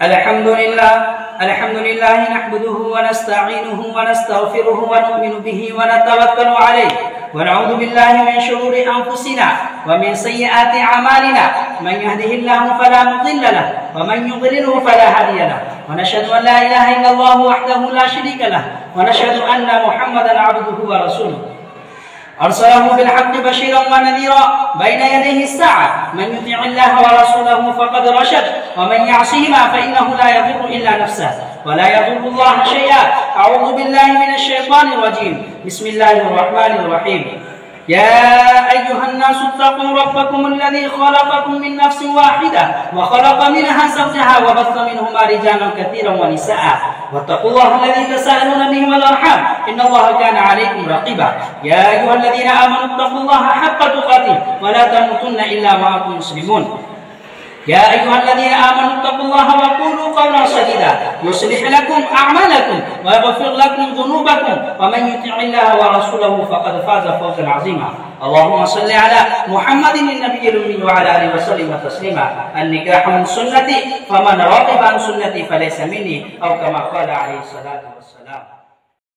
الحمد لله نحمده ونستعينه ونستغفره ونؤمن به ونتوكل عليه ونعوذ بالله من شرور أنفسنا ومن سيئات أعمالنا من يهده الله فلا مضل له ومن يضلله فلا هادي له ونشهد أن لا إله إلا الله وحده لا شريك له ونشهد أن محمدا عبده ورسوله أرسله بالحق بشيرا ونذيرا بين يديه الساعة من يطع الله ورسوله فقد رشد ومن يعصهما فإنه لا يضر إلا نفسه ولا يضر الله شيئا. أعوذ بالله من الشيطان الرجيم. بسم الله الرحمن الرحيم. يا أيها الناس اتقوا ربكم الذي خلقكم من نفس واحدة وخلق منها زوجها وبث منهما رجالا كثيرا ونساء واتقوا الله الذي تساءلون به والأرحام إن الله كان عليكم رقيبا. يا أيها الذين آمنوا اتقوا الله حق تقاته ولا تموتن إلا وأنتم مسلمون. يا أيها الذين آمنوا اتقوا الله وقولوا قولا سديدا يصلح لكم أعمالكم ويغفر لكم ذنوبكم ومن يطع الله ورسوله فقد فاز فوزا عظيما. اللهم صل على محمد النبي الأمي وعلى آله وسلم تسليما. النكاح من سنتي فمن رغب عن سنتي فليس مني أو كما قال عليه الصلاة والسلام.